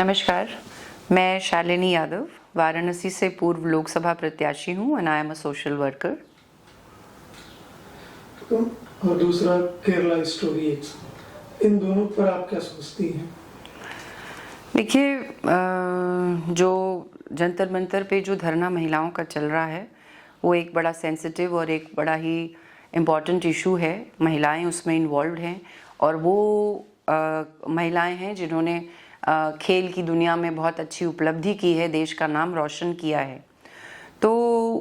नमस्कार, मैं शालिनी यादव वाराणसी से पूर्व लोकसभा प्रत्याशी हूँ and I am a social worker. और दूसरा केरला स्टोरी, इन दोनों पर आप क्या सोचती हैं? देखिए, जो जंतर मंतर पे जो धरना महिलाओं का चल रहा है वो एक बड़ा सेंसिटिव और एक बड़ा ही इम्पॉर्टेंट इशू है। महिलाएं उसमें इन्वॉल्व हैं और वो महिलाएं हैं जिन्होंने खेल की दुनिया में बहुत अच्छी उपलब्धि की है, देश का नाम रोशन किया है। तो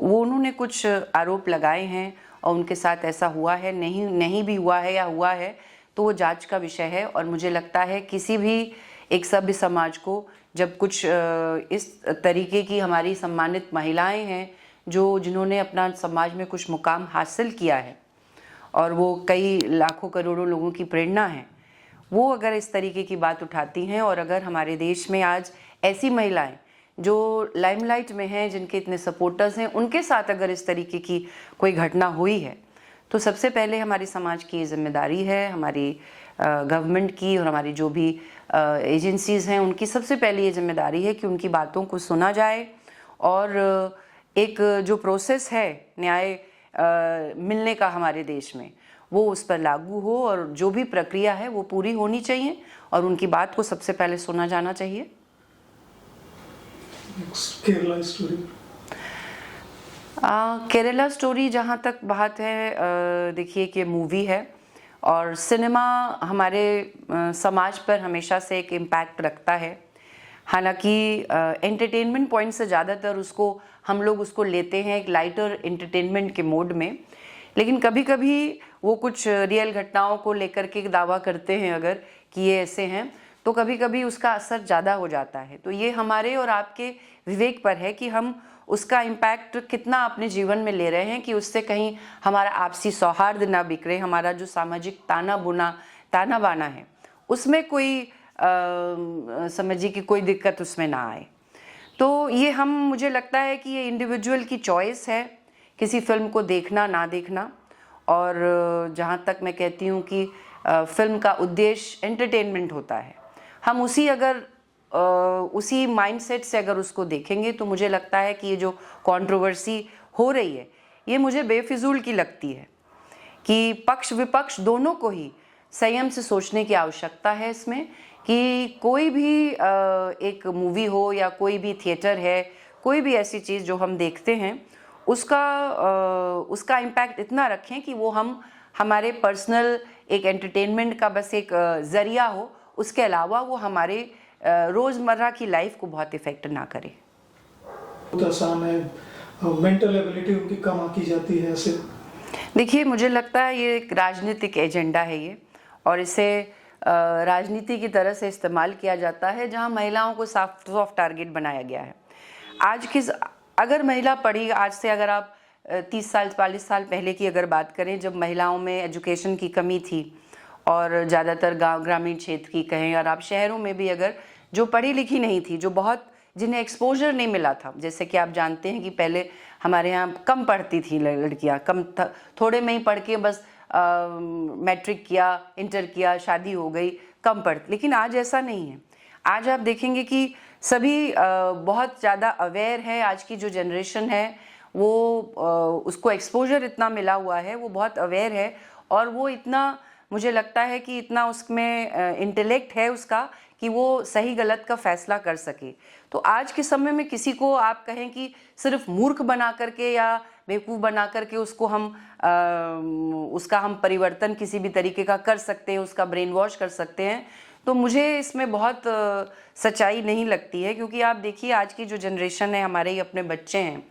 वो उन्होंने कुछ आरोप लगाए हैं और उनके साथ ऐसा हुआ है, नहीं भी हुआ है या हुआ है तो वो जांच का विषय है। और मुझे लगता है किसी भी एक सभ्य समाज को जब कुछ इस तरीके की हमारी सम्मानित महिलाएं हैं जिन्होंने अपना समाज में कुछ मुकाम हासिल किया है और वो कई लाखों करोड़ों लोगों की प्रेरणा है, वो अगर इस तरीके की बात उठाती हैं और अगर हमारे देश में आज ऐसी महिलाएं जो लाइमलाइट में हैं, जिनके इतने सपोर्टर्स हैं, उनके साथ अगर इस तरीके की कोई घटना हुई है तो सबसे पहले हमारी समाज की जिम्मेदारी है, हमारी गवर्नमेंट की और हमारी जो भी एजेंसीज़ हैं उनकी सबसे पहले ये जिम्मेदारी है कि उनकी बातों को सुना जाए और एक जो प्रोसेस है न्याय मिलने का हमारे देश में वो उस पर लागू हो और जो भी प्रक्रिया है वो पूरी होनी चाहिए और उनकी बात को सबसे पहले सुना जाना चाहिए। केरला स्टोरी, केरला स्टोरी जहाँ तक बात है, देखिए कि मूवी है और सिनेमा हमारे समाज पर हमेशा से एक इम्पैक्ट रखता है। हालांकि एंटरटेनमेंट पॉइंट से ज़्यादातर हम लोग उसको लेते हैं एक लाइटर एंटरटेनमेंट के मोड में, लेकिन कभी कभी वो कुछ रियल घटनाओं को लेकर के दावा करते हैं अगर कि ये ऐसे हैं तो कभी कभी उसका असर ज़्यादा हो जाता है। तो ये हमारे और आपके विवेक पर है कि हम उसका इम्पैक्ट कितना अपने जीवन में ले रहे हैं कि उससे कहीं हमारा आपसी सौहार्द ना बिखरे, हमारा जो सामाजिक ताना बाना है उसमें कोई समझिए कि कोई दिक्कत उसमें ना आए। तो ये मुझे लगता है कि ये इंडिविजुअल की चॉइस है किसी फिल्म को देखना ना देखना। और जहाँ तक मैं कहती हूँ कि फिल्म का उद्देश्य एंटरटेनमेंट होता है, हम उसी माइंडसेट से अगर उसको देखेंगे तो मुझे लगता है कि ये जो कंट्रोवर्सी हो रही है ये मुझे बेफिजूल की लगती है कि पक्ष विपक्ष दोनों को ही संयम से सोचने की आवश्यकता है इसमें कि कोई भी एक मूवी हो या कोई भी थिएटर है, कोई भी ऐसी चीज़ जो हम देखते हैं उसका इम्पैक्ट इतना रखें कि वो हमारे पर्सनल एक एंटरटेनमेंट का बस एक ज़रिया हो, उसके अलावा वो हमारे रोज़मर्रा की लाइफ को बहुत इफ़ेक्ट ना करे। आसान है, मेंटल एबिलिटी उनकी कम आकी जाती है ऐसे। देखिए, मुझे लगता है ये एक राजनीतिक एजेंडा है ये, और इसे राजनीति की तरह से इस्तेमाल किया जाता है जहां महिलाओं को सॉफ्ट टारगेट बनाया गया है। अगर महिला पढ़ी, आज से अगर आप 30 साल 40 साल पहले की अगर बात करें जब महिलाओं में एजुकेशन की कमी थी और ज़्यादातर ग्रामीण क्षेत्र की कहें और आप शहरों में भी अगर जो पढ़ी लिखी नहीं थी, जिन्हें एक्सपोजर नहीं मिला था, जैसे कि आप जानते हैं कि पहले हमारे यहाँ कम पढ़ती थी लड़कियाँ, थोड़े में ही पढ़ के बस मैट्रिक किया, इंटर किया, शादी हो गई, कम पढ़ती। लेकिन आज ऐसा नहीं है। आज आप देखेंगे कि सभी बहुत ज़्यादा अवेयर है। आज की जो जनरेशन है वो उसको एक्सपोजर इतना मिला हुआ है, वो बहुत अवेयर है और वो इतना, मुझे लगता है कि इतना उसमें इंटेलेक्ट है उसका कि वो सही गलत का फैसला कर सके। तो आज के समय में किसी को आप कहें कि सिर्फ मूर्ख बना करके या बेवकूफ़ बना करके उसका हम परिवर्तन किसी भी तरीके का कर सकते हैं, उसका ब्रेन वॉश कर सकते हैं, तो मुझे इसमें बहुत सच्चाई नहीं लगती है। क्योंकि आप देखिए आज की जो जनरेशन है, हमारे ही अपने बच्चे हैं,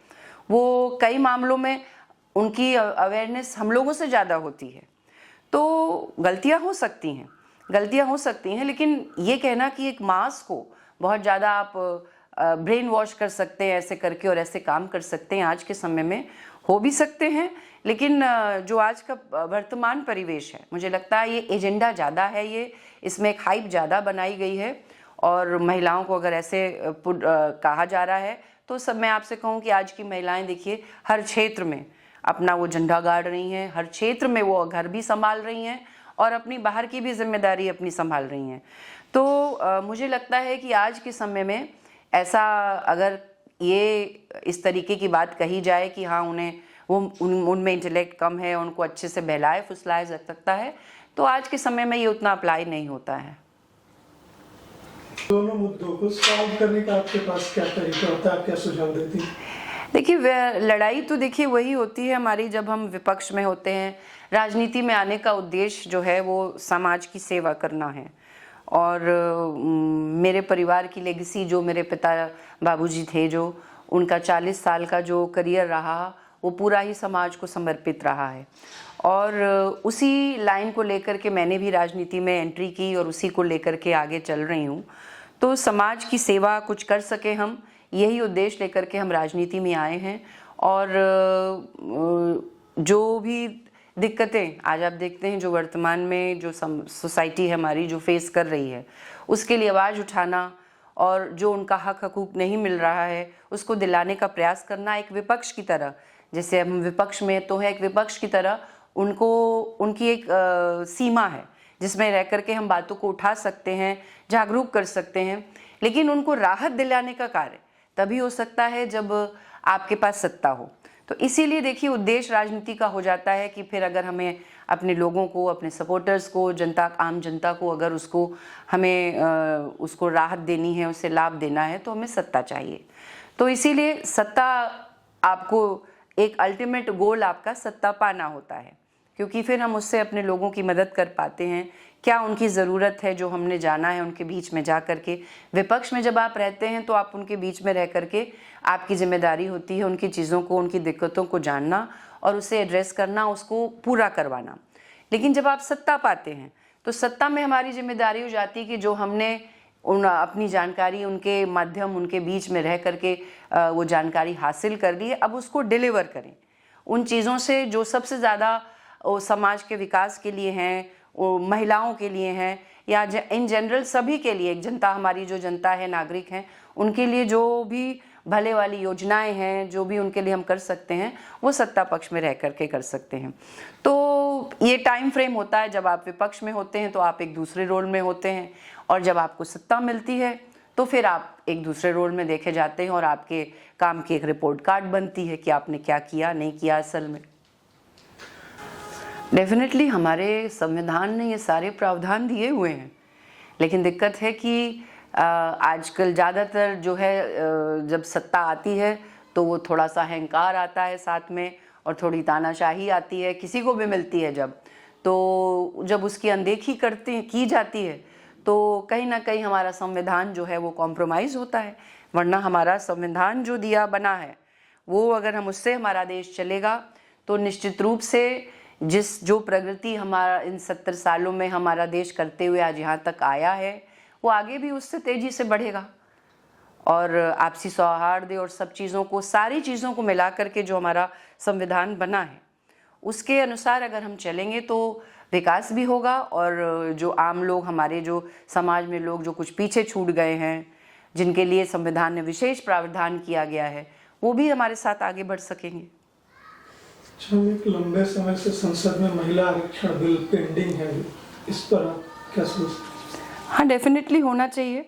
वो कई मामलों में उनकी अवेयरनेस हम लोगों से ज़्यादा होती है। तो गलतियां हो सकती हैं, लेकिन ये कहना कि एक मास को बहुत ज़्यादा आप ब्रेन वॉश कर सकते हैं ऐसे करके और ऐसे काम कर सकते हैं, आज के समय में हो भी सकते हैं। लेकिन जो आज का वर्तमान परिवेश है, मुझे लगता है ये एजेंडा ज़्यादा है, इसमें एक हाइप ज़्यादा बनाई गई है और महिलाओं को अगर ऐसे कहा जा रहा है तो सब मैं आपसे कहूँ कि आज की महिलाएं देखिए हर क्षेत्र में अपना वो झंडा गाड़ रही हैं, हर क्षेत्र में वो घर भी संभाल रही हैं और अपनी बाहर की भी जिम्मेदारी अपनी संभाल रही हैं। तो मुझे लगता है कि आज के समय में ऐसा अगर ये इस तरीके की बात कही जाए कि हाँ उनमें इंटेलेक्ट कम है, उनको अच्छे से बहलाए फुसलाया जा सकता है, तो आज के समय में ये उतना अप्लाई नहीं होता है। दोनों मुद्दों को सॉल्व करने का आपके पास क्या तरीका होता है, आप क्या सुझाव देती हैं? देखिए लड़ाई तो देखिए वही होती है हमारी जब हम विपक्ष में होते हैं। राजनीति में आने का उद्देश्य जो है वो समाज की सेवा करना है। और मेरे परिवार की लेगेसी, जो मेरे पिता बाबूजी थे, जो उनका 40 साल का जो करियर रहा वो पूरा ही समाज को समर्पित रहा है। और उसी लाइन को लेकर के मैंने भी राजनीति में एंट्री की और उसी को लेकर के आगे चल रही हूँ। तो समाज की सेवा कुछ कर सके हम, यही उद्देश्य लेकर के हम राजनीति में आए हैं। और जो भी दिक्कतें आज आप देखते हैं, जो वर्तमान में जो सोसाइटी है हमारी जो फेस कर रही है, उसके लिए आवाज़ उठाना और जो उनका हक हकूक नहीं मिल रहा है उसको दिलाने का प्रयास करना, एक विपक्ष की तरह, जैसे हम विपक्ष में तो है, एक विपक्ष की तरह उनकी एक सीमा है जिसमें रह करके हम बातों को उठा सकते हैं, जागरूक कर सकते हैं। लेकिन उनको राहत दिलाने का कार्य तभी हो सकता है जब आपके पास सत्ता हो। तो इसीलिए देखिए उद्देश्य राजनीति का हो जाता है कि फिर अगर हमें अपने लोगों को, अपने सपोर्टर्स को, आम जनता को अगर उसको राहत देनी है, उसे लाभ देना है, तो हमें सत्ता चाहिए। तो इसीलिए सत्ता, आपको एक अल्टीमेट गोल आपका सत्ता पाना होता है, क्योंकि फिर हम उससे अपने लोगों की मदद कर पाते हैं। क्या उनकी ज़रूरत है जो हमने जाना है, उनके बीच में जा कर के। विपक्ष में जब आप रहते हैं तो आप उनके बीच में रह कर के, आपकी जिम्मेदारी होती है उनकी चीज़ों को, उनकी दिक्कतों को जानना और उसे एड्रेस करना, उसको पूरा करवाना। लेकिन जब आप सत्ता पाते हैं तो सत्ता में हमारी जिम्मेदारी हो जाती है कि जो हमने अपनी जानकारी उनके माध्यम, उनके बीच में रह करके वो जानकारी हासिल कर ली है, अब उसको डिलीवर करें उन चीज़ों से जो सबसे ज़्यादा समाज के विकास के लिए हैं, महिलाओं के लिए हैं, या इन जनरल सभी के लिए, एक जनता, हमारी जो जनता है, नागरिक हैं, उनके लिए जो भी भले वाली योजनाएं हैं, जो भी उनके लिए हम कर सकते हैं, वो सत्ता पक्ष में रह करके कर सकते हैं। तो ये टाइम फ्रेम होता है, जब आप विपक्ष में होते हैं तो आप एक दूसरे रोल में होते हैं, और जब आपको सत्ता मिलती है तो फिर आप एक दूसरे रोल में देखे जाते हैं और आपके काम की एक रिपोर्ट कार्ड बनती है कि आपने क्या किया, नहीं किया असल में। डेफिनेटली हमारे संविधान ने ये सारे प्रावधान दिए हुए हैं, लेकिन दिक्कत है कि आजकल ज़्यादातर जो है जब सत्ता आती है तो वो थोड़ा सा अहंकार आता है साथ में, और थोड़ी तानाशाही आती है, किसी को भी मिलती है जब उसकी अनदेखी की जाती है तो कहीं ना कहीं हमारा संविधान जो है वो कॉम्प्रोमाइज़ होता है। वरना हमारा संविधान जो दिया बना है वो, अगर हम उससे हमारा देश चलेगा तो निश्चित रूप से जो प्रगति हमारा इन 70 सालों में हमारा देश करते हुए आज यहाँ तक आया है, वो आगे भी उससे तेज़ी से बढ़ेगा। और आपसी सौहार्द और सब चीज़ों को, सारी चीज़ों को मिला करके जो हमारा संविधान बना है उसके अनुसार अगर हम चलेंगे तो विकास भी होगा, और जो आम लोग, हमारे जो समाज में लोग जो कुछ पीछे छूट गए हैं, जिनके लिए संविधान ने विशेष प्रावधान किया गया है, वो भी हमारे साथ आगे बढ़ सकेंगे। एक लंबे समय से संसद में महिला आरक्षण बिल पेंडिंग है, इस पर आप क्या सोचते हैं? हाँ, डेफिनेटली होना चाहिए।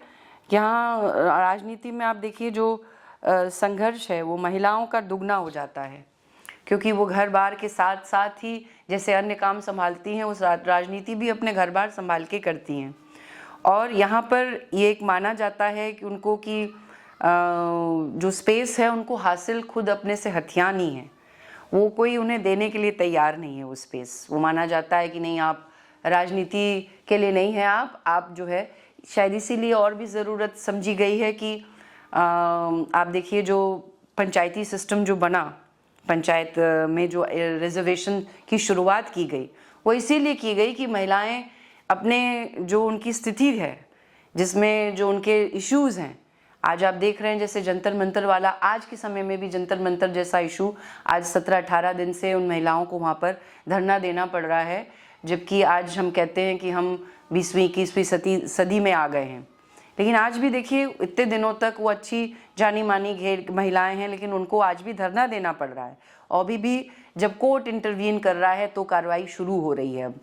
यहाँ राजनीति में आप देखिए जो संघर्ष है वो महिलाओं का दुगना हो जाता है, क्योंकि वो घर बार के साथ साथ ही जैसे अन्य काम संभालती हैं, उस राजनीति भी अपने घर बार संभाल के करती हैं। और यहाँ पर ये एक माना जाता है कि उनको कि जो स्पेस है उनको हासिल खुद अपने से हथियानी है, वो कोई उन्हें देने के लिए तैयार नहीं है वो स्पेस। वो माना जाता है कि नहीं, आप राजनीति के लिए नहीं है, आप जो है, शायद इसीलिए और भी ज़रूरत समझी गई है कि आप देखिए जो पंचायती सिस्टम जो बना, पंचायत में जो रिजर्वेशन की शुरुआत की गई, वो इसीलिए की गई कि महिलाएं अपने जो उनकी स्थिति है, जिसमें जो उनके इश्यूज़ हैं, आज आप देख रहे हैं जैसे जंतर मंतर वाला, आज के समय में भी जंतर मंतर जैसा इशू आज 17-18 दिन से उन महिलाओं को वहाँ पर धरना देना पड़ रहा है, जबकि आज हम कहते हैं कि हम 20वीं-21वीं सदी में आ गए हैं। लेकिन आज भी देखिए इतने दिनों तक वो अच्छी जानी मानी घेर महिलाएं हैं, लेकिन उनको आज भी धरना देना पड़ रहा है। और भी जब कोर्ट इंटरवीन कर रहा है तो कार्रवाई शुरू हो रही है अब।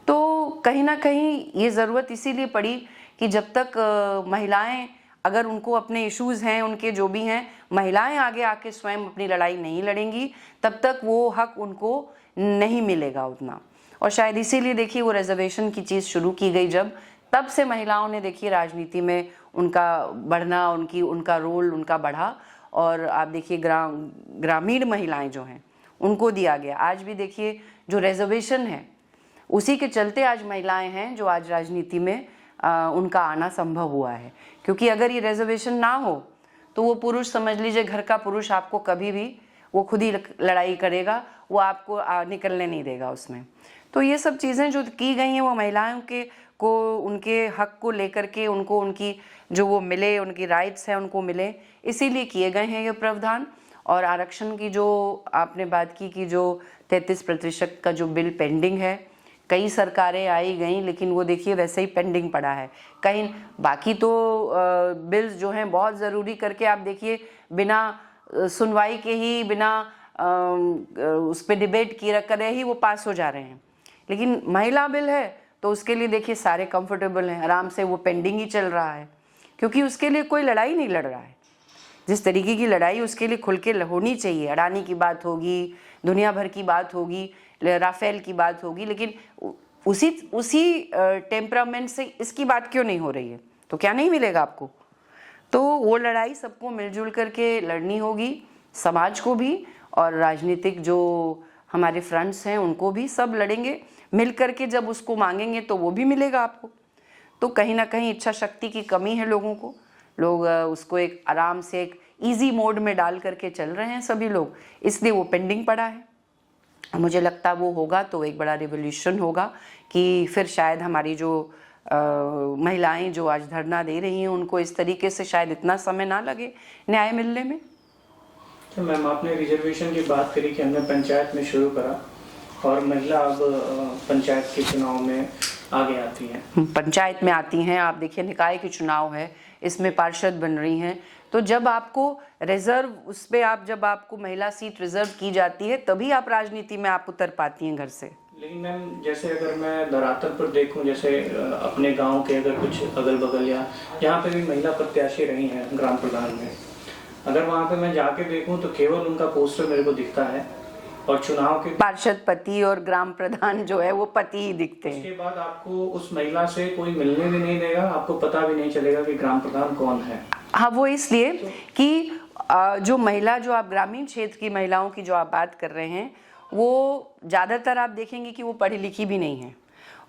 तो कहीं ना कहीं ये ज़रूरत इसीलिए पड़ी कि जब तक महिलाएं, अगर उनको अपने इश्यूज़ हैं, उनके जो भी हैं, महिलाएं आगे आके स्वयं अपनी लड़ाई नहीं लड़ेंगी, तब तक वो हक उनको नहीं मिलेगा उतना। और शायद इसीलिए देखिए वो रिजर्वेशन की चीज़ शुरू की गई जब, तब से महिलाओं ने देखिए राजनीति में उनका बढ़ना, उनका रोल उनका बढ़ा। और आप देखिए ग्रामीण महिलाएं जो हैं उनको दिया गया। आज भी देखिए जो रिजर्वेशन है उसी के चलते आज महिलाएं हैं जो आज राजनीति में उनका आना संभव हुआ है। क्योंकि अगर ये रिजर्वेशन ना हो तो वो पुरुष, समझ लीजिए घर का पुरुष, आपको कभी भी वो खुद ही लड़ाई करेगा, वो आपको निकलने नहीं देगा उसमें। तो ये सब चीज़ें जो की गई हैं वो महिलाओं को उनके हक को लेकर के उनको उनकी जो वो मिले, उनकी राइट्स हैं उनको मिले, इसीलिए किए गए हैं ये प्रावधान। और आरक्षण की जो आपने बात की कि जो 33% का जो बिल पेंडिंग है, कई सरकारें आई गई लेकिन वो देखिए वैसे ही पेंडिंग पड़ा है कहीं। बाकी तो बिल्स जो हैं बहुत ज़रूरी करके आप देखिए बिना सुनवाई के ही, बिना उस पर डिबेट किए करे ही वो पास हो जा रहे हैं। लेकिन महिला बिल है तो उसके लिए देखिए सारे कंफर्टेबल हैं, आराम से वो पेंडिंग ही चल रहा है, क्योंकि उसके लिए कोई लड़ाई नहीं लड़ रहा है। जिस तरीके की लड़ाई उसके लिए खुल के होनी चाहिए, अडानी की बात होगी, दुनिया भर की बात होगी, राफेल की बात होगी, लेकिन उसी टेम्परामेंट से इसकी बात क्यों नहीं हो रही है? तो क्या नहीं मिलेगा आपको? तो वो लड़ाई सबको मिलजुल करके लड़नी होगी, समाज को भी और राजनीतिक जो हमारे फ्रंट्स हैं उनको भी, सब लड़ेंगे मिल करके। जब उसको मांगेंगे तो वो भी मिलेगा आपको। तो कहीं ना कहीं इच्छा शक्ति की कमी है लोगों को, लोग उसको एक आराम से एक इजी मोड में डाल करके चल रहे हैं सभी लोग, इसलिए वो पेंडिंग पड़ा है। मुझे लगता वो होगा तो एक बड़ा रिवोल्यूशन होगा कि फिर शायद हमारी जो महिलाएं जो आज धरना दे रही हैं उनको इस तरीके से शायद इतना समय ना लगे न्याय मिलने में। तो मैम आपने रिजर्वेशन की बात करी कि हमने पंचायत में शुरू करा और महिला अब पंचायत के चुनाव में आगे आती हैं, पंचायत में आती हैं। आप देखिए निकाय के चुनाव है, इसमें पार्षद बन रही हैं। तो जब आपको रिजर्व उस पर आप जब आपको महिला सीट रिजर्व की जाती है तभी आप राजनीति में आप उतर पाती हैं घर से। लेकिन मैम जैसे अगर मैं धरातल पर देखूं, जैसे अपने गांव के अगर कुछ अगल बगल या जहाँ पे भी महिला प्रत्याशी रही हैं ग्राम प्रधान में, अगर वहाँ पे मैं जाके देखूं तो केवल उनका पोस्टर मेरे को दिखता है और चुनाव के पार्षद पति और ग्राम प्रधान जो है वो पति ही दिखते हैं। उसके बाद आपको उस महिला से कोई मिलने भी नहीं देगा, आपको पता भी नहीं चलेगा कि ग्राम प्रधान कौन है। हाँ, वो इसलिए कि जो महिला, जो आप ग्रामीण क्षेत्र की महिलाओं की जो आप बात कर रहे हैं, वो ज़्यादातर आप देखेंगे कि वो पढ़ी लिखी भी नहीं है,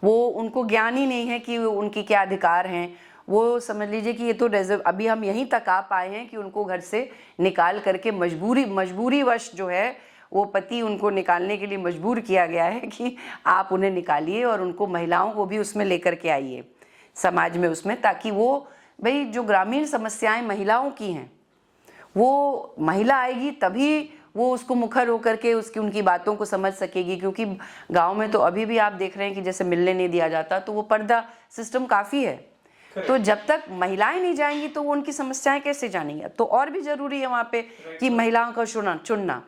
वो उनको ज्ञान ही नहीं है कि उनकी क्या अधिकार हैं। वो समझ लीजिए कि ये तो अभी हम यहीं तक आ पाए हैं कि उनको घर से निकाल करके मजबूरी वश जो है वो पति उनको निकालने के लिए मजबूर किया गया है कि आप उन्हें निकालिए और उनको, महिलाओं को भी उसमें लेकर के आइए समाज में उसमें, ताकि वो भाई जो ग्रामीण समस्याएं महिलाओं की हैं वो महिला आएगी तभी वो उसको मुखर होकर के उनकी बातों को समझ सकेगी। क्योंकि गांव में तो अभी भी आप देख रहे हैं कि जैसे मिलने नहीं दिया जाता, तो वो पर्दा सिस्टम काफ़ी है। तो जब तक महिलाएं नहीं जाएंगी तो वो उनकी समस्याएं कैसे जानेंगी? तो और भी ज़रूरी है वहाँ पे कि महिलाओं का चुनना।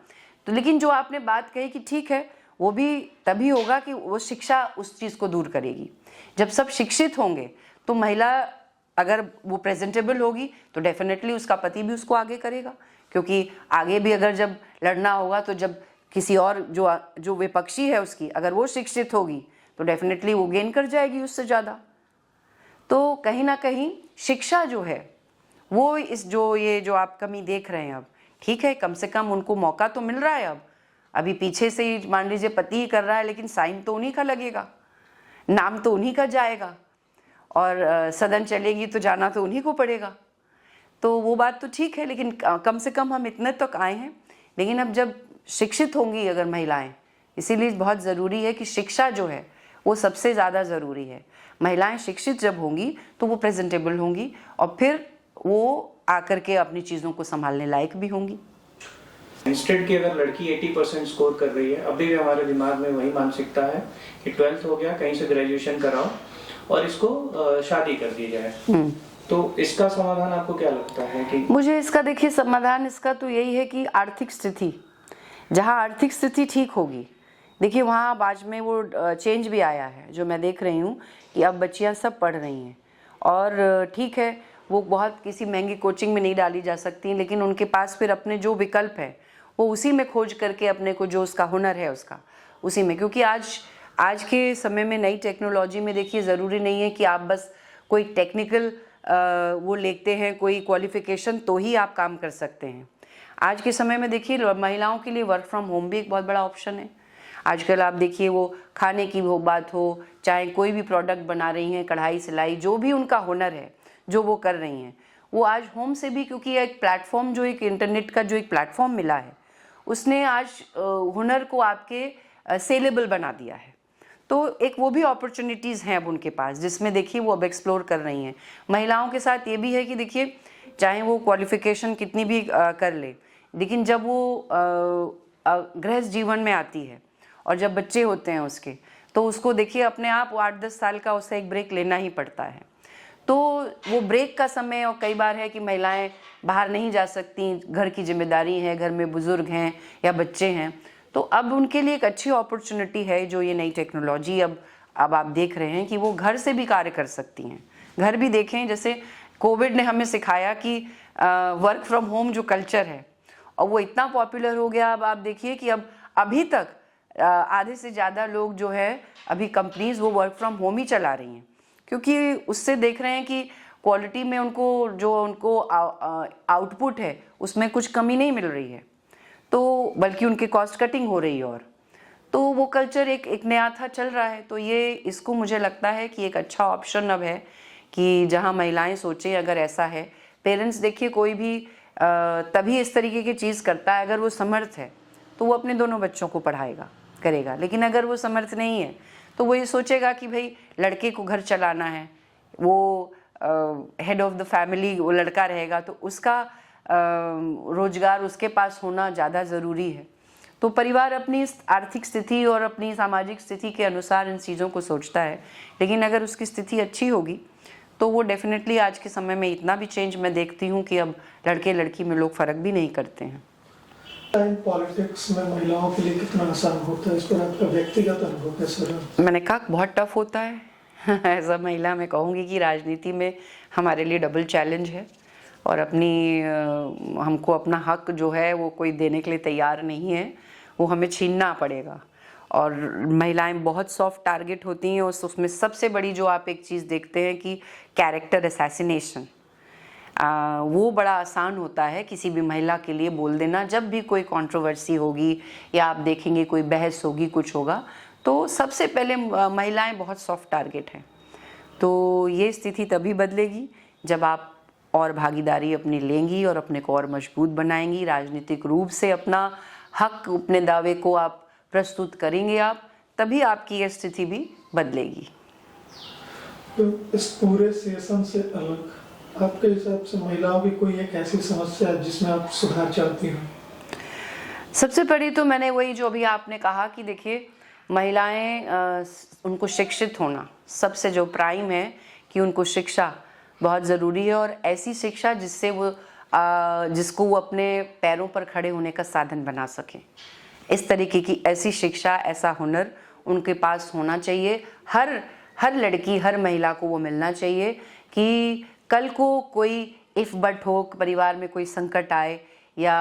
तो लेकिन जो आपने बात कही कि ठीक है, वो भी तभी होगा कि वो शिक्षा उस चीज़ को दूर करेगी। जब सब शिक्षित होंगे तो महिला अगर वो प्रेजेंटेबल होगी तो डेफिनेटली उसका पति भी उसको आगे करेगा। क्योंकि आगे भी अगर जब लड़ना होगा तो जब किसी और जो विपक्षी है उसकी अगर वो शिक्षित होगी तो डेफिनेटली वो गेन कर जाएगी उससे ज़्यादा। तो कहीं ना कहीं शिक्षा जो है वो ये जो आप कमी देख रहे हैं, अब ठीक है, कम से कम उनको मौका तो मिल रहा है। अब अभी पीछे से ही मान लीजिए पति ही कर रहा है, लेकिन साइन तो उन्हीं का लगेगा, नाम तो उन्हीं का जाएगा और सदन चलेगी तो जाना तो उन्हीं को पड़ेगा। तो वो बात तो ठीक है, लेकिन कम से कम हम इतने तक आए हैं। लेकिन अब जब शिक्षित होंगी अगर महिलाएं, इसीलिए बहुत ज़रूरी है कि शिक्षा जो है वो सबसे ज़्यादा ज़रूरी है। महिलाएं शिक्षित जब होंगी तो वो प्रेजेंटेबल होंगी और फिर वो आकर के अपनी चीज़ों को संभालने लायक भी होंगी। इंस्टेड की अगर लड़की 80% स्कोर कर रही है, अभी भी हमारे दिमाग में वही मानसिकता है कि 12th हो गया, कहीं से ग्रेजुएशन कराओ और इसको शादी कर दी जाए। तो इसका समाधान आपको क्या लगता है? कि मुझे इसका देखिए समाधान इसका तो यही है कि आर्थिक स्थिति, जहाँ आर्थिक स्थिति ठीक होगी, देखिए वहाँ अब आज में वो चेंज भी आया है, जो मैं देख रही हूँ कि अब बच्चियाँ सब पढ़ रही हैं। और ठीक है, वो बहुत किसी महंगी कोचिंग में नहीं डाली जा सकती, लेकिन उनके पास फिर अपने जो विकल्प है वो उसी में खोज करके अपने को जो उसका हुनर है उसका उसी में, क्योंकि आज के समय में नई टेक्नोलॉजी में देखिए ज़रूरी नहीं है कि आप बस कोई टेक्निकल वो लेते हैं, कोई क्वालिफिकेशन तो ही आप काम कर सकते हैं। आज के समय में देखिए महिलाओं के लिए वर्क फ्रॉम होम भी एक बहुत बड़ा ऑप्शन है। आजकल आप देखिए वो खाने की वो बात हो, चाहे कोई भी प्रोडक्ट बना रही हैं, कढ़ाई सिलाई, जो भी उनका हुनर है जो वो कर रही हैं, वो आज होम से भी, क्योंकि एक प्लेटफॉर्म जो एक इंटरनेट का जो एक प्लेटफॉर्म मिला है उसने आज हुनर को आपके सेलेबल बना दिया है। तो एक वो भी अपॉर्चुनिटीज़ हैं अब उनके पास, जिसमें देखिए वो अब एक्सप्लोर कर रही हैं। महिलाओं के साथ ये भी है कि देखिए चाहे वो क्वालिफिकेशन कितनी भी कर ले, लेकिन जब वो गृहस्थ जीवन में आती है और जब बच्चे होते हैं उसके, तो उसको देखिए अपने आप 8-10 साल का उसे एक ब्रेक लेना ही पड़ता है। तो वो ब्रेक का समय, और कई बार है कि महिलाएं बाहर नहीं जा सकती, घर की जिम्मेदारी है, घर में बुजुर्ग हैं या बच्चे हैं, तो अब उनके लिए एक अच्छी अपॉर्चुनिटी है जो ये नई टेक्नोलॉजी अब आप देख रहे हैं कि वो घर से भी कार्य कर सकती हैं। घर भी देखें, जैसे कोविड ने हमें सिखाया कि वर्क फ्रॉम होम जो कल्चर है, और वो इतना पॉपुलर हो गया। अब आप देखिए कि अब अभी तक आधे से ज़्यादा लोग जो है अभी कंपनीज वो वर्क फ्रॉम होम ही चला रही हैं, क्योंकि उससे देख रहे हैं कि क्वालिटी में उनको आउटपुट है उसमें कुछ कमी नहीं मिल रही है, तो बल्कि उनकी कॉस्ट कटिंग हो रही है। और तो वो कल्चर एक नया था चल रहा है, तो ये इसको मुझे लगता है कि एक अच्छा ऑप्शन अब है कि जहाँ महिलाएं सोचें, अगर ऐसा है, पेरेंट्स देखिए कोई भी तभी इस तरीके की चीज़ करता है अगर वो समर्थ है, तो वो अपने दोनों बच्चों को करेगा। लेकिन अगर वो समर्थ नहीं है तो वो ये सोचेगा कि भाई लड़के को घर चलाना है, वो हेड ऑफ द फैमिली वो लड़का रहेगा, तो उसका रोजगार उसके पास होना ज़्यादा ज़रूरी है। तो परिवार अपनी आर्थिक स्थिति और अपनी सामाजिक स्थिति के अनुसार इन चीज़ों को सोचता है, लेकिन अगर उसकी स्थिति अच्छी होगी तो वो डेफिनेटली आज के समय में इतना भी चेंज मैं देखती हूँ कि अब लड़के लड़की में लोग फ़र्क भी नहीं करते हैं। पॉलिटिक्स में महिलाओं के लिए कितना आसान होता है, इस पर आपका व्यक्तिगत अनुभव कैसा रहा? मैंने कहा बहुत टफ होता है। एज अ महिला मैं कहूँगी कि राजनीति में हमारे लिए डबल चैलेंज है, और हमको अपना हक जो है वो कोई देने के लिए तैयार नहीं है, वो हमें छीनना पड़ेगा। और महिलाएं बहुत सॉफ्ट टारगेट होती हैं, और उसमें सबसे बड़ी जो आप एक चीज़ देखते हैं कि कैरेक्टर असैसिनेशन, वो बड़ा आसान होता है किसी भी महिला के लिए बोल देना। जब भी कोई कंट्रोवर्सी होगी या आप देखेंगे कोई बहस होगी, कुछ होगा, तो सबसे पहले महिलाएं बहुत सॉफ्ट टारगेट हैं। तो ये स्थिति तभी बदलेगी जब आप और भागीदारी अपनी लेंगी और अपने को और मजबूत बनाएंगी, राजनीतिक रूप से अपना हक, अपने दावे को आप प्रस्तुत करेंगे, आप तभी आपकी ये स्थिति भी बदलेगी। तो इस पूरे सेशन से अलग आपके हिसाब से महिलाओं की कोई एक ऐसी समस्या है जिसमें आप सुधार चाहती हैं? सबसे पहले तो मैंने वही जो अभी आपने कहा कि देखिए महिलाएं उनको शिक्षित होना सबसे जो प्राइम है कि उनको शिक्षा बहुत ज़रूरी है, और ऐसी शिक्षा जिसको वो अपने पैरों पर खड़े होने का साधन बना सकें। इस तरीके की ऐसी शिक्षा, ऐसा हुनर उनके पास होना चाहिए। हर लड़की, हर महिला को वो मिलना चाहिए कि कल को कोई इफ़ बट हो, परिवार में कोई संकट आए, या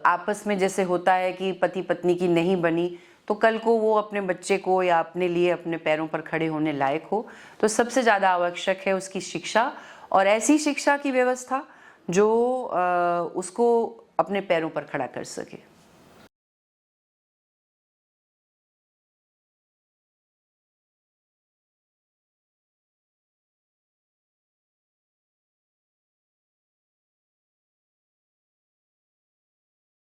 आपस में जैसे होता है कि पति पत्नी की नहीं बनी, तो कल को वो अपने बच्चे को या अपने लिए अपने पैरों पर खड़े होने लायक हो। तो सबसे ज़्यादा आवश्यक है उसकी शिक्षा, और ऐसी शिक्षा की व्यवस्था जो उसको अपने पैरों पर खड़ा कर सके।